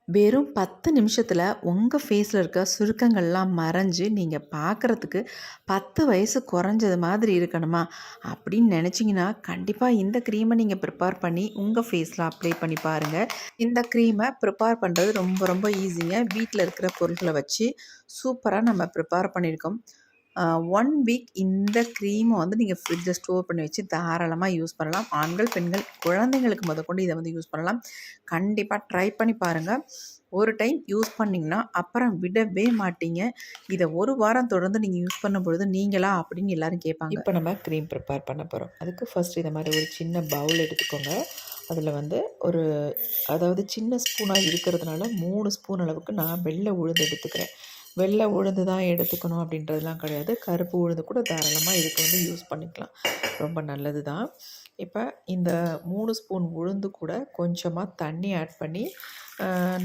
வெறும் 10 நிமிஷத்தில் உங்கள் ஃபேஸில் இருக்க சுருக்கங்கள்லாம் மறைஞ்சு நீங்கள் பார்க்குறதுக்கு 10 வயசு குறைஞ்சது மாதிரி இருக்கணுமா அப்படின்னு நினச்சிங்கன்னா கண்டிப்பாக இந்த க்ரீமை நீங்கள் ப்ரிப்பேர் பண்ணி உங்கள் ஃபேஸில் அப்ளை பண்ணி பாருங்கள். இந்த க்ரீமை ப்ரிப்பேர் பண்ணுறது ரொம்ப ரொம்ப ஈஸிங்க. வீட்டில் இருக்கிற பொருட்களை வச்சு சூப்பராக நம்ம ப்ரிப்பேர் பண்ணியிருக்கோம். 1 வீக் இந்த க்ரீமை வந்து நீங்கள் ஃப்ரிட்ஜில் ஸ்டோர் பண்ணி வச்சு தாராளமாக யூஸ் பண்ணலாம். ஆண்கள், பெண்கள், குழந்தைங்களுக்கு முதற்கொண்டு இதை வந்து யூஸ் பண்ணலாம். கண்டிப்பாக ட்ரை பண்ணி பாருங்கள். ஒரு டைம் யூஸ் பண்ணிங்கன்னா அப்புறம் விடவே மாட்டீங்க. இதை ஒரு வாரம் தொடர்ந்து நீங்கள் யூஸ் பண்ணும்பொழுது நீங்களா அப்படின்னு எல்லோரும் கேட்பாங்க. இப்போ நம்ம க்ரீம் ப்ரிப்பேர் பண்ண போகிறோம். அதுக்கு ஃபர்ஸ்ட் இதை மாதிரி ஒரு சின்ன பவுல் எடுத்துக்கோங்க. அதில் வந்து அதாவது சின்ன ஸ்பூனாக இருக்கிறதுனால 3 ஸ்பூன் அளவுக்கு நான் வெள்ளை உளுந்து எடுத்துக்கிறேன். வெள்ளை உளுந்து தான் எடுத்துக்கணும் அப்படின்றதுலாம் கிடையாது. கருப்பு உளுந்து கூட தாராளமாக இதுக்கு வந்து யூஸ் பண்ணிக்கலாம். ரொம்ப நல்லது தான். இப்போ இந்த 3 ஸ்பூன் உளுந்து கூட கொஞ்சமாக தண்ணி ஆட் பண்ணி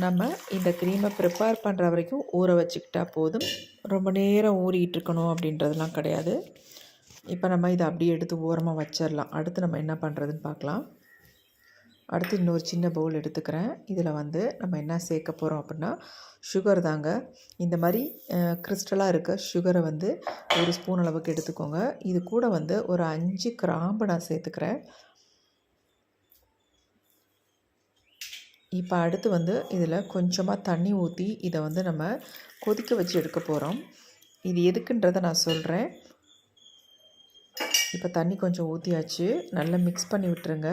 நம்ம இந்த க்ரீமை ப்ரிப்பேர் பண்ணுற வரைக்கும் ஊற வச்சுக்கிட்டா போதும். ரொம்ப நேரம் ஊறிட்டுருக்கணும் அப்படின்றதுலாம் கிடையாது. இப்போ நம்ம இதை அப்படியே எடுத்து ஓரமாக வச்சிடலாம். அடுத்து நம்ம என்ன பண்ணுறதுன்னு பார்க்கலாம். அடுத்து இன்னொரு சின்ன பவுல் எடுத்துக்கிறேன். இதில் வந்து நம்ம என்ன சேர்க்க போகிறோம் அப்படின்னா சுகர் தாங்க. இந்த மாதிரி கிறிஸ்டலாக இருக்க சுகரை வந்து 1 ஸ்பூன் அளவுக்கு எடுத்துக்கோங்க. இது கூட வந்து ஒரு 5 கிராம்பு நான் சேர்த்துக்கிறேன். இப்போ அடுத்து வந்து இதில் கொஞ்சமாக தண்ணி ஊற்றி இதை வந்து நம்ம கொதிக்க வச்சு எடுக்க போகிறோம். இது எதுக்குன்றதை நான் சொல்கிறேன். இப்போ தண்ணி கொஞ்சம் ஊற்றியாச்சு. நல்லா மிக்ஸ் பண்ணி விட்டுருங்க.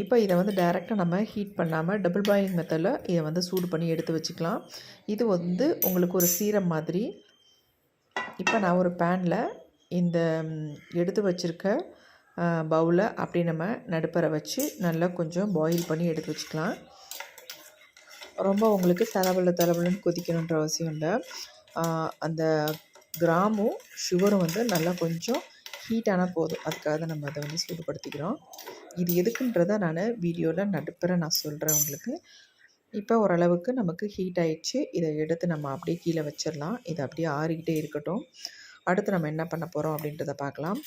இப்போ இதை வந்து டைரெக்டாக நம்ம ஹீட் பண்ணாமல் டபுள் பாயிலிங் மெத்தடில் இதை வந்து சூடு பண்ணி எடுத்து வச்சுக்கலாம். இது வந்து உங்களுக்கு ஒரு சீரம் மாதிரி. இப்போ நான் ஒரு பேனில் இந்த எடுத்து வச்சுருக்க பவுலை அப்படி நம்ம நடுப்பற வச்சு நல்லா கொஞ்சம் பாயில் பண்ணி எடுத்து வச்சுக்கலாம். ரொம்ப உங்களுக்கு தளபலன்னு கொதிக்கணுன்ற அவசியம் இல்லை. அந்த கிராமும் சுகரும் வந்து நல்லா கொஞ்சம் ஹீட்டானால் போதும். அதுக்காக தான் நம்ம அதை வந்து சூடுபடுத்திக்கிறோம். இது எதுக்குன்றதை நான் வீடியோவில் நடுப்புற நான் சொல்கிறேன் உங்களுக்கு. இப்போ ஓரளவுக்கு நமக்கு ஹீட் ஆகிடுச்சு. இதை எடுத்து நம்ம அப்படியே கீழே வச்சிடலாம். இது அப்படியே ஆறிக்கிட்டே இருக்கட்டும். அடுத்து நம்ம என்ன பண்ண போகிறோம் அப்படின்றத பார்க்கலாம்.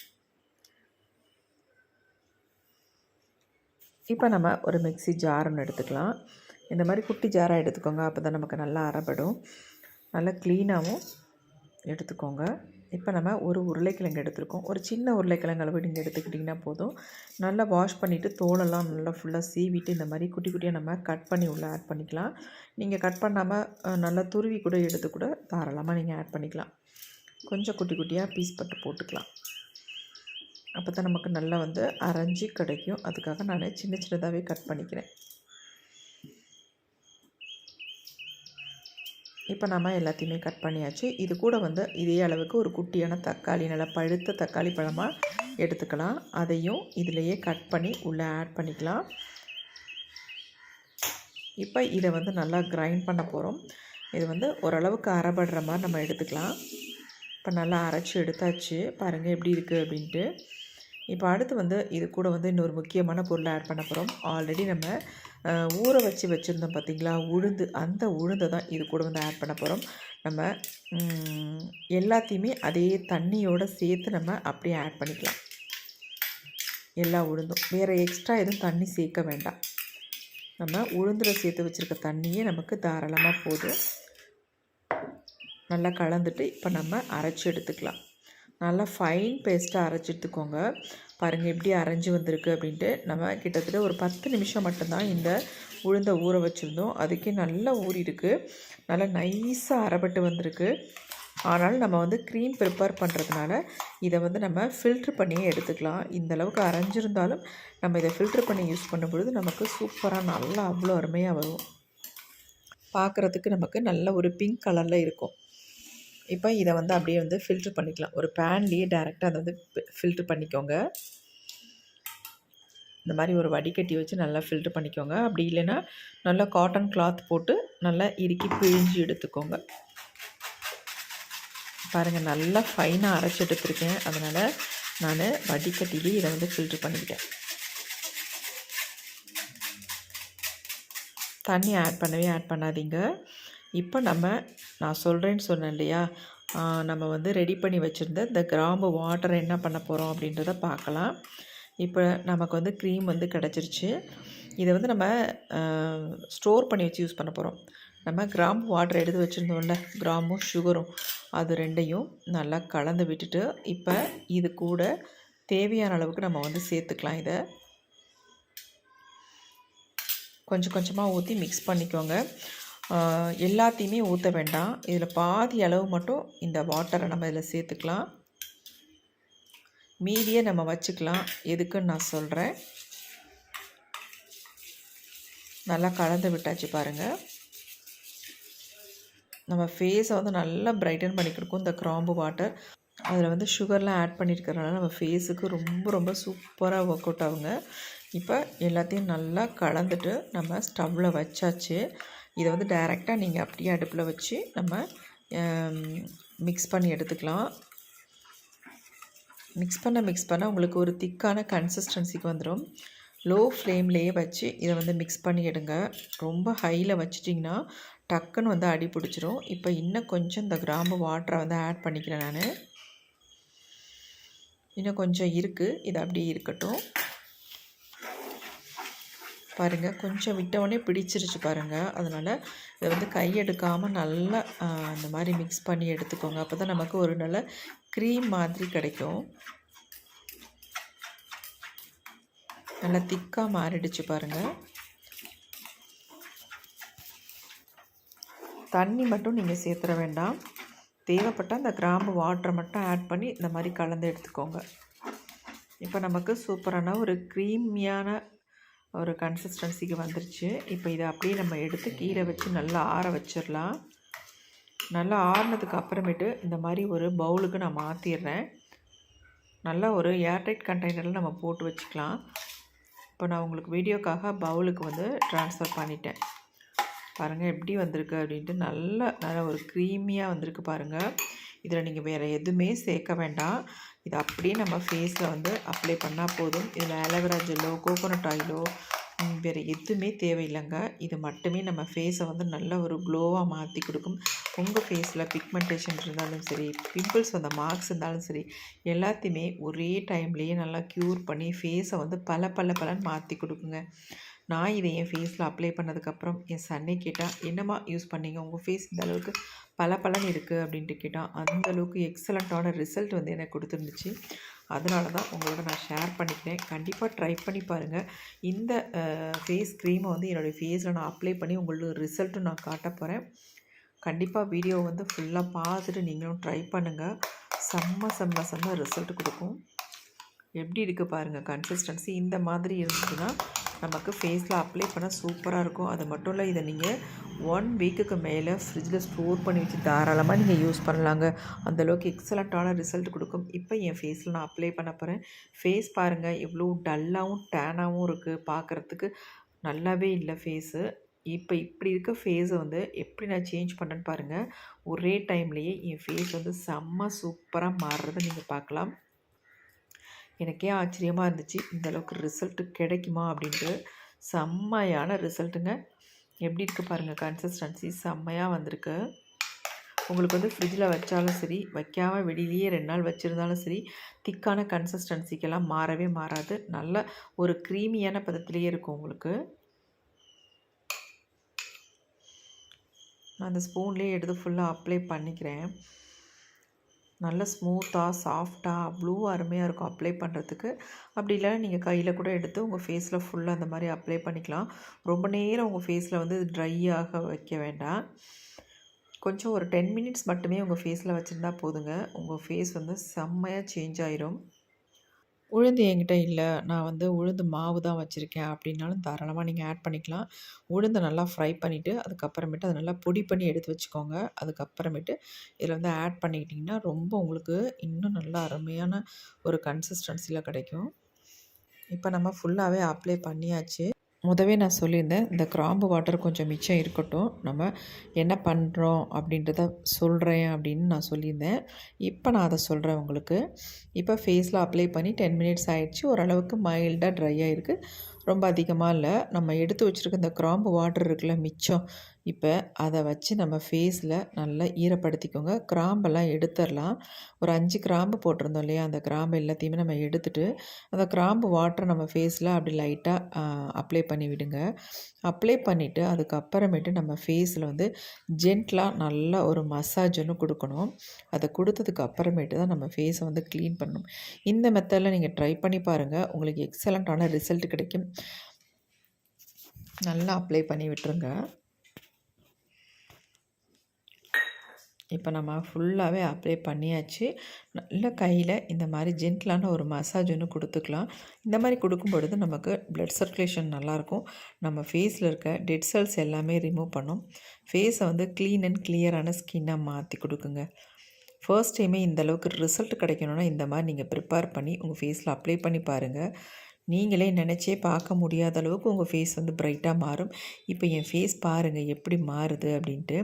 இப்போ நம்ம ஒரு மிக்ஸி ஜார் ஒன்று எடுத்துக்கலாம். இந்த மாதிரி குட்டி ஜாராக எடுத்துக்கோங்க. அப்போ தான் நமக்கு நல்லா அரைப்படும். நல்லா க்ளீனாகவும் எடுத்துக்கோங்க. இப்போ நம்ம ஒரு உருளைக்கிழங்கு எடுத்துருக்கோம். ஒரு சின்ன உருளைக்கிழங்கு அளவு நீங்கள் எடுத்துக்கிட்டிங்கன்னா போதும். நல்லா வாஷ் பண்ணிவிட்டு தோலெல்லாம் நல்லா ஃபுல்லாக சீவிட்டு இந்த மாதிரி குட்டி குட்டியாக நம்ம கட் பண்ணி உள்ளே ஆட் பண்ணிக்கலாம். நீங்கள் கட் பண்ணாமல் நல்லா துருவி கூட எடுத்து கூட தாராளமாக நீங்கள் ஆட் பண்ணிக்கலாம். கொஞ்சம் குட்டி குட்டியாக பீஸ் பட்டு போட்டுக்கலாம். அப்போ தான் நமக்கு நல்லா வந்து அரைஞ்சி கிடைக்கும். அதுக்காக நான் சின்ன சின்னதாகவே கட் பண்ணிக்கிறேன். இப்போ நம்ம எல்லாத்தையுமே கட் பண்ணியாச்சு. இது கூட வந்து இதே அளவுக்கு ஒரு குட்டியான தக்காளி, நல்லா பழுத்த தக்காளி பழமாக எடுத்துக்கலாம். அதையும் இதிலையே கட் பண்ணி உள்ளே ஆட் பண்ணிக்கலாம். இப்போ இதை வந்து நல்லா கிரைண்ட் பண்ண போகிறோம். இது வந்து ஓரளவுக்கு அரைபடுற மாதிரி நம்ம எடுத்துக்கலாம். இப்போ நல்லா அரைச்சி எடுத்தாச்சு. பாருங்கள் எப்படி இருக்குது அப்படின்ட்டு. இப்போ அடுத்து வந்து இது கூட வந்து இன்னொரு முக்கியமான பொருளை ஆட் பண்ண போகிறோம். ஆல்ரெடி நம்ம ஊற வச்சுருந்தோம் பார்த்திங்களா உளுந்து, அந்த உளுந்தை தான் இது கூட வந்து ஆட் பண்ண போகிறோம். நம்ம எல்லாத்தையுமே அதே தண்ணியோடு சேர்த்து நம்ம அப்படியே ஆட் பண்ணிக்கலாம். எல்லா உளுந்தும் வேறு எக்ஸ்ட்ரா எதுவும் தண்ணி சேர்க்க வேண்டாம். நம்ம உளுந்தில் சேர்த்து வச்சுருக்க தண்ணியே நமக்கு தாராளமாக போதும். நல்லா கலந்துட்டு இப்போ நம்ம அரைச்சி எடுத்துக்கலாம். நல்லா ஃபைன் பேஸ்ட்டாக அரைச்சி எடுத்துக்கோங்க. பாருங்கள் எப்படி அரைஞ்சி வந்திருக்கு அப்படின்ட்டு. நம்ம கிட்டத்தட்ட ஒரு 10 நிமிஷம் மட்டும்தான் இந்த உளுந்தை ஊற வச்சுருந்தோம். அதுக்கே நல்லா ஊறிருக்கு. நல்லா நைஸாக அரைப்பட்டு வந்திருக்கு. ஆனாலும் நம்ம வந்து க்ரீம் ப்ரிப்பேர் பண்ணுறதுனால இதை வந்து நம்ம ஃபில்ட்ரு பண்ணியே எடுத்துக்கலாம். இந்தளவுக்கு அரைஞ்சிருந்தாலும் நம்ம இதை ஃபில்ட்ரு பண்ணி யூஸ் பண்ணும்பொழுது நமக்கு சூப்பராக நல்லா அவ்வளோ அருமையாக வரும். பார்க்குறதுக்கு நமக்கு நல்ல ஒரு பிங்க் கலரில் இருக்கும். இப்போ இதை வந்து அப்படியே வந்து ஃபில்ட்ரு பண்ணிக்கலாம். ஒரு பேன்லேயே டைரெக்டாக அதை வந்து ஃபில்ட்ரு பண்ணிக்கோங்க. இந்த மாதிரி ஒரு வடிகட்டி வச்சு நல்லா ஃபில்ட்ரு பண்ணிக்கோங்க. அப்படி இல்லைன்னா நல்லா காட்டன் கிளாத் போட்டு நல்லா இறுக்கி பிழிஞ்சு எடுத்துக்கோங்க. பாருங்கள் நல்லா ஃபைனாக அரைச்சி எடுத்துருக்கேன். அதனால் நான் வடிகட்டிலே இதை வந்து ஃபில்ட்ரு பண்ணிக்கிட்டேன். தண்ணி ஆட் பண்ணாதீங்க. இப்போ நான் சொல்கிறேன்னு சொன்னேன் இல்லையா, நம்ம வந்து ரெடி பண்ணி வச்சுருந்த இந்த கிராம்பு வாட்டரை என்ன பண்ண போகிறோம் அப்படின்றத பார்க்கலாம். இப்போ நமக்கு வந்து க்ரீம் வந்து கிடச்சிருச்சு. இதை வந்து நம்ம ஸ்டோர் பண்ணி வச்சு யூஸ் பண்ண போகிறோம். நம்ம கிராம்பு வாட்டர் எடுத்து வச்சுருந்தோம்ல, கிராம்பும் சுகரும் அது ரெண்டையும் நல்லா கலந்து விட்டுட்டு, இப்போ இது கூட தேவையான அளவுக்கு நம்ம வந்து சேர்த்துக்கலாம். இதை கொஞ்சம் கொஞ்சமாக ஊற்றி மிக்ஸ் பண்ணிக்கோங்க. எல்லாத்தையுமே ஊற்ற வேண்டாம். இதில் பாதி அளவு மட்டும் இந்த வாட்டரை நம்ம இதில் சேர்த்துக்கலாம். மீதியை நம்ம வச்சுக்கலாம். எதுக்குன்னு நான் சொல்கிறேன். நல்லா கலந்து விட்டாச்சு பாருங்கள். நம்ம ஃபேஸை வந்து நல்லா பிரைட்டன் பண்ணி கொடுக்கும் இந்த கிராம்பு வாட்டர். அதில் வந்து சுகர்லாம் ஆட் பண்ணியிருக்கிறனால நம்ம ஃபேஸுக்கு ரொம்ப ரொம்ப சூப்பராக ஒர்க் அவுட் ஆகுங்க. இப்போ எல்லாத்தையும் நல்லா கலந்துட்டு நம்ம ஸ்டவ்வில் வச்சாச்சு. இதை வந்து டைரெக்டாக நீங்கள் அப்படியே அடுப்பில் வச்சு நம்ம மிக்ஸ் பண்ணி எடுத்துக்கலாம். மிக்ஸ் பண்ண உங்களுக்கு ஒரு திக்கான கன்சிஸ்டன்சிக்கு வந்துடும். லோ ஃப்ளேம்லேயே வச்சு இதை வந்து மிக்ஸ் பண்ணி எடுங்க. ரொம்ப ஹையில் வச்சிட்டிங்கன்னா டக்குன்னு வந்து அடி பிடிச்சிரும். இப்போ இன்னும் கொஞ்சம் இந்த கிராம்பு வாட்டரை வந்து ஆட் பண்ணிக்கிறேன் நான். இன்னும் கொஞ்சம் இருக்குது, இது அப்படியே இருக்கட்டும். பாருங்கள், கொஞ்சம் விட்டவுடனே பிடிச்சிருச்சு பாருங்கள். அதனால் இதை வந்து கையெடுக்காமல் நல்லா அந்த மாதிரி மிக்ஸ் பண்ணி எடுத்துக்கோங்க. அப்போ தான் நமக்கு ஒரு நல்ல க்ரீம் மாதிரி கிடைக்கும். நல்லா திக்காக மாறிடுச்சு பாருங்கள். தண்ணி மட்டும் நீங்கள் சேர்த்துற வேண்டாம். தேவைப்பட்டால் அந்த கிராம்பு வாட்டரை மட்டும் ஆட் பண்ணி இந்த மாதிரி கலந்து எடுத்துக்கோங்க. இப்போ நமக்கு சூப்பரான ஒரு க்ரீமியான ஒரு கன்சிஸ்டன்சிக்கு வந்துருச்சு. இப்போ இதை அப்படியே நம்ம எடுத்து கீழே வச்சு நல்லா ஆற வச்சிடலாம். நல்லா ஆறினதுக்கு அப்புறமேட்டு இந்த மாதிரி ஒரு பவுலுக்கு நான் மாற்றிடுறேன். நல்லா ஒரு ஏர்டைட் கண்டெய்னரில் நம்ம போட்டு வச்சுக்கலாம். இப்போ நான் உங்களுக்கு வீடியோக்காக பவுலுக்கு வந்து ட்ரான்ஸ்ஃபர் பண்ணிட்டேன். பாருங்கள் எப்படி வந்திருக்கு அப்படின்ட்டு. நல்ல ஒரு க்ரீமியாக வந்திருக்கு பாருங்கள். இதில் நீங்கள் வேறு எதுவுமே சேர்க்க வேண்டாம். இது அப்படியே நம்ம ஃபேஸில் வந்து அப்ளை பண்ணால் போதும். இதில் ஆலோவேரா ஜெல்லோ கோகோனட் ஆயிலோ வேறு எதுவுமே தேவையில்லைங்க. இது மட்டுமே நம்ம ஃபேஸை வந்து நல்ல ஒரு க்ளோவாக மாற்றி கொடுக்கும். உங்கள் ஃபேஸில் பிக்மெண்டேஷன் இருந்தாலும் சரி, பிம்பிள்ஸ் வந்த மார்க்ஸ் இருந்தாலும் சரி, எல்லாத்தையுமே ஒரே டைம்லேயே நல்லா க்யூர் பண்ணி ஃபேஸை வந்து பலன்னு மாற்றி கொடுக்குங்க. நான் இதை என் ஃபேஸில் அப்ளை பண்ணதுக்கப்புறம் என் சன்னே கேட்டால், என்னம்மா யூஸ் பண்ணீங்க, உங்கள் ஃபேஸ் இந்த அளவுக்கு பலன்னு இருக்குது அப்படின்ட்டு கேட்டால், அந்தளவுக்கு எக்ஸலண்ட்டான ரிசல்ட் வந்து எனக்கு கொடுத்துருந்துச்சு. அதனால தான் உங்களோட நான் ஷேர் பண்ணிக்கிறேன். கண்டிப்பாக ட்ரை பண்ணி பாருங்கள். இந்த ஃபேஸ் க்ரீமை வந்து என்னுடைய ஃபேஸில் நான் அப்ளை பண்ணி உங்களுக்கு ரிசல்ட்டும் நான் காட்ட போகிறேன். கண்டிப்பாக வீடியோ வந்து ஃபுல்லாக பார்த்துட்டு நீங்களும் ட்ரை பண்ணுங்கள். செம்ம ரிசல்ட் கொடுக்கும். எப்படி இருக்குது பாருங்கள் கன்சிஸ்டன்சி. இந்த மாதிரி இருந்துச்சுன்னா நமக்கு ஃபேஸில் அப்ளை பண்ண சூப்பராக இருக்கும். அது மட்டும் இல்லை, இதை நீங்கள் 1 வீக்குக்கு மேலே ஃப்ரிட்ஜில் ஸ்டோர் பண்ணி வச்சு தாராளமாக நீங்கள் யூஸ் பண்ணலாங்க. அந்தளவுக்கு எக்ஸலண்ட்டான ரிசல்ட் கொடுக்கும். இப்போ என் ஃபேஸில் நான் அப்ளை பண்ண போகிறேன். ஃபேஸ் பாருங்கள் எவ்வளோ டல்லாகவும் டேனாகவும் இருக்குது. பார்க்குறதுக்கு நல்லாவே இல்லை ஃபேஸு. இப்போ இப்படி இருக்க ஃபேஸை வந்து எப்படி நான் சேஞ்ச் பண்ணேன்னு பாருங்கள். ஒரே டைம்லேயே என் ஃபேஸ் வந்து செம்ம சூப்பராக மாறுறதை நீங்கள் பார்க்கலாம். எனக்கே ஆச்சரியமாக இருந்துச்சு, இந்தளவுக்கு ரிசல்ட்டு கிடைக்குமா அப்படின்ட்டு. செம்மையான ரிசல்ட்டுங்க. எப்படி இருக்குது பாருங்கள் கன்சிஸ்டன்சி, செம்மையாக வந்திருக்கு. உங்களுக்கு வந்து ஃப்ரிட்ஜில் வச்சாலும் சரி, வைக்காமல் வெளியிலேயே 2 நாள் வச்சுருந்தாலும் சரி, திக்கான கன்சிஸ்டன்சிக்கெல்லாம் மாறவே மாறாது. நல்ல ஒரு க்ரீமியான பதத்திலேயே இருக்கும் உங்களுக்கு. நான் அந்த ஸ்பூன்லேயே எடுத்து ஃபுல்லாக அப்ளை பண்ணிக்கிறேன். நல்ல ஸ்மூத்தாக சாஃப்டாக அவ்வளோ அருமையாக இருக்கும் அப்ளை பண்ணுறதுக்கு. அப்படி இல்லைனா நீங்கள் கையில் கூட எடுத்து உங்கள் ஃபேஸில் ஃபுல்லாக அந்த மாதிரி அப்ளை பண்ணிக்கலாம். ரொம்ப நேரம் உங்கள் ஃபேஸில் வந்து ட்ரை ஆக வைக்க வேண்டாம். கொஞ்சம் ஒரு 10 மினிட்ஸ் மட்டுமே உங்கள் ஃபேஸில் வச்சுருந்தா போதுங்க. உங்கள் ஃபேஸ் வந்து செம்மையாக சேஞ்ச் ஆயிரும். உளுந்து என்கிட்ட இல்லை, நான் வந்து உளுந்து மாவு தான் வச்சுருக்கேன் அப்படின்னாலும் தாராளமாக நீங்கள் ஆட் பண்ணிக்கலாம். உளுந்தை நல்லா ஃப்ரை பண்ணிவிட்டு அதுக்கப்புறமேட்டு அதை நல்லா பொடி பண்ணி எடுத்து வச்சுக்கோங்க. அதுக்கப்புறமேட்டு இதில் வந்து ஆட் பண்ணிக்கிட்டிங்கன்னா ரொம்ப உங்களுக்கு இன்னும் நல்லா அருமையான ஒரு கன்சிஸ்டன்சியில் கிடைக்கும். இப்போ நம்ம ஃபுல்லாகவே அப்ளை பண்ணியாச்சு. முதவே நான் சொல்லியிருந்தேன், இந்த கிராம்பு வாட்டர் கொஞ்சம் மிச்சம் இருக்கட்டும், நம்ம என்ன பண்ணுறோம் அப்படின்றத சொல்கிறேன் அப்படின்னு நான் சொல்லியிருந்தேன். இப்போ நான் அதை சொல்கிறேன் உங்களுக்கு. இப்போ ஃபேஸில் அப்ளை பண்ணி 10 மினிட்ஸ் ஆகிடுச்சு. ஓரளவுக்கு மைல்டாக ட்ரை ஆகிருக்கு, ரொம்ப அதிகமாக இல்லை. நம்ம எடுத்து வச்சுருக்க இந்த கிராம்பு வாட்டர் இருக்குல்ல மிச்சம், இப்போ அதை வச்சு நம்ம ஃபேஸில் நல்லா ஈரப்படுத்திக்கோங்க. கிராம்பெல்லாம் எடுத்துடலாம். ஒரு 5 கிராம்பு போட்டிருந்தோம் இல்லையா, அந்த கிராம்பு எல்லாத்தையுமே நம்ம எடுத்துட்டு அந்த கிராம்பு வாட்டரை நம்ம ஃபேஸில் அப்படி லைட்டாக அப்ளை பண்ணி விடுங்க. அப்ளை பண்ணிவிட்டு அதுக்கப்புறமேட்டு நம்ம ஃபேஸில் வந்து ஜென்ட்லாக நல்லா ஒரு மசாஜ் ஒன்று கொடுக்கணும். அதை கொடுத்ததுக்கு அப்புறமேட்டு தான் நம்ம ஃபேஸை வந்து க்ளீன் பண்ணணும். இந்த மெத்தடில் நீங்கள் ட்ரை பண்ணி பாருங்கள். உங்களுக்கு எக்ஸலண்ட்டான ரிசல்ட் கிடைக்கும். நல்லா அப்ளை பண்ணி விட்டுருங்க. இப்போ நம்ம ஃபுல்லாகவே அப்ளை பண்ணியாச்சு. நல்ல கையில் இந்த மாதிரி ஜென்டிலான ஒரு மசாஜ் ஒன்று கொடுத்துக்கலாம். இந்த மாதிரி கொடுக்கும் பொழுது நமக்கு ப்ளட் சர்க்குலேஷன் நல்லாயிருக்கும். நம்ம ஃபேஸில் இருக்க டெட் செல்ஸ் எல்லாமே ரிமூவ் பண்ணும். ஃபேஸை வந்து க்ளீன் அண்ட் கிளியரான ஸ்கின்னாக மாற்றி கொடுக்குங்க. ஃபர்ஸ்ட் டைமே இந்த அளவுக்கு ரிசல்ட் கிடைக்கணுன்னா இந்த மாதிரி நீங்கள் ப்ரிப்பேர் பண்ணி உங்கள் ஃபேஸில் அப்ளை பண்ணி பாருங்கள். நீங்களே நினச்சே பார்க்க முடியாத அளவுக்கு உங்கள் ஃபேஸ் வந்து ப்ரைட்டாக மாறும். இப்போ என் ஃபேஸ் பாருங்கள் எப்படி மாறுது அப்படின்ட்டு.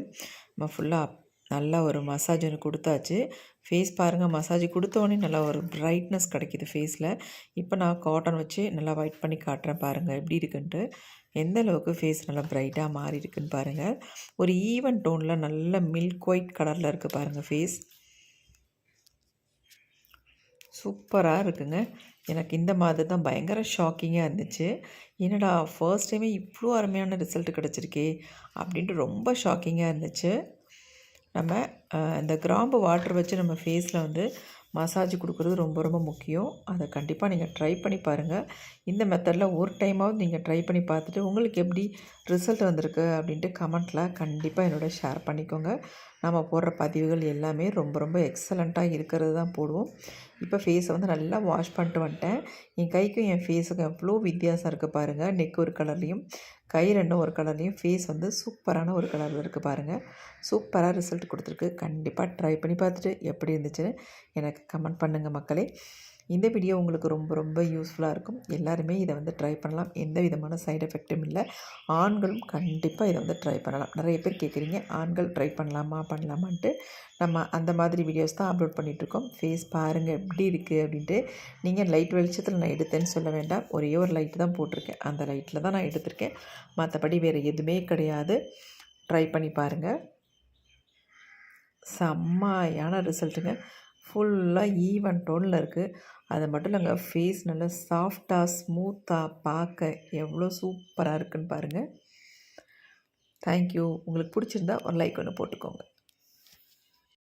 நம்ம ஃபுல்லாக நல்லா ஒரு மசாஜ் ஒன்று கொடுத்தாச்சு. ஃபேஸ் பாருங்கள், மசாஜ் கொடுத்தோடனே நல்லா ஒரு ப்ரைட்னஸ் கிடைக்கிது ஃபேஸில். இப்போ நான் காட்டன் வச்சு நல்லா ஒயிட் பண்ணி காட்டுறேன் பாருங்கள் எப்படி இருக்குன்ட்டு. எந்த அளவுக்கு ஃபேஸ் நல்லா ப்ரைட்டாக மாறி இருக்குன்னு பாருங்கள். ஒரு ஈவன் டோனில் நல்ல மில்க் ஒயிட் கலரில் இருக்குது பாருங்கள் ஃபேஸ். சூப்பராக இருக்குங்க. எனக்கு இந்த மாதிரி தான் பயங்கர ஷாக்கிங்காக இருந்துச்சு. என்னடா ஃபர்ஸ்ட் டைமே இவ்வளோ அருமையான ரிசல்ட் கிடச்சிருக்கே அப்படின்ட்டு ரொம்ப ஷாக்கிங்காக இருந்துச்சு. நம்ம இந்த கிராம்பு வாட்டர் வச்சு நம்ம ஃபேஸில் வந்து மசாஜ் கொடுக்குறது ரொம்ப ரொம்ப முக்கியம். அதை கண்டிப்பாக நீங்கள் ட்ரை பண்ணி பாருங்கள். இந்த மெத்தடில் ஒரு டைமாவது நீங்கள் ட்ரை பண்ணி பார்த்துட்டு உங்களுக்கு எப்படி ரிசல்ட் வந்திருக்கு அப்படின்ட்டு கமெண்ட்டில் கண்டிப்பாக என்னோட ஷேர் பண்ணிக்கோங்க. நம்ம போடுற பதிவுகள் எல்லாமே ரொம்ப ரொம்ப எக்ஸலண்ட்டாக இருக்கிறது தான் போடுவோம். இப்போ ஃபேஸை வந்து நல்லா வாஷ் பண்ணிட்டு வந்துட்டேன். என் கைக்கும் என் ஃபேஸுக்கும் எவ்வளோ வித்தியாசம் இருக்குது பாருங்கள். நெக் ஒரு கலர்லேயும் கை ரெண்டும் ஒரு கலர்லேயும் ஃபேஸ் வந்து சூப்பரான ஒரு கலரில் இருக்குது பாருங்கள். சூப்பராக ரிசல்ட் கொடுத்துருக்கு. கண்டிப்பாக ட்ரை பண்ணி பார்த்துட்டு எப்படி இருந்துச்சுன்னு எனக்கு கமெண்ட் பண்ணுங்கள் மக்களே. இந்த வீடியோ உங்களுக்கு ரொம்ப ரொம்ப யூஸ்ஃபுல்லாக இருக்கும். எல்லாருமே இதை வந்து ட்ரை பண்ணலாம். எந்த விதமான சைடு எஃபெக்ட்டும் இல்லை. ஆண்களும் கண்டிப்பாக இதை வந்து ட்ரை பண்ணலாம். நிறைய பேர் கேட்குறீங்க ஆண்கள் ட்ரை பண்ணலாமான்ட்டு. நம்ம அந்த மாதிரி வீடியோஸ் தான் அப்லோட் பண்ணிகிட்ருக்கோம். ஃபேஸ் பாருங்கள் எப்படி இருக்குது அப்படின்ட்டு. நீங்கள் லைட் வெளிச்சத்தில் நான் எடுத்தேன்னு சொல்ல வேண்டாம். ஒரே ஒரு லைட்டு தான் போட்டிருக்கேன். அந்த லைட்டில் தான் நான் எடுத்திருக்கேன். மற்றபடி வேறு எதுவுமே கிடையாது. ட்ரை பண்ணி பாருங்கள். செம்மையான ரிசல்ட்டுங்க. ஃபுல்லாக ஈவன் டோனில் இருக்குது. அது மட்டும் இல்லைங்க, ஃபேஸ் நல்லா சாஃப்டாக ஸ்மூத்தாக பார்க்க எவ்வளோ சூப்பராக இருக்குன்னு பாருங்கள். தேங்க்யூ. உங்களுக்கு பிடிச்சிருந்தா ஒரு லைக் ஒன்று போட்டுக்கோங்க.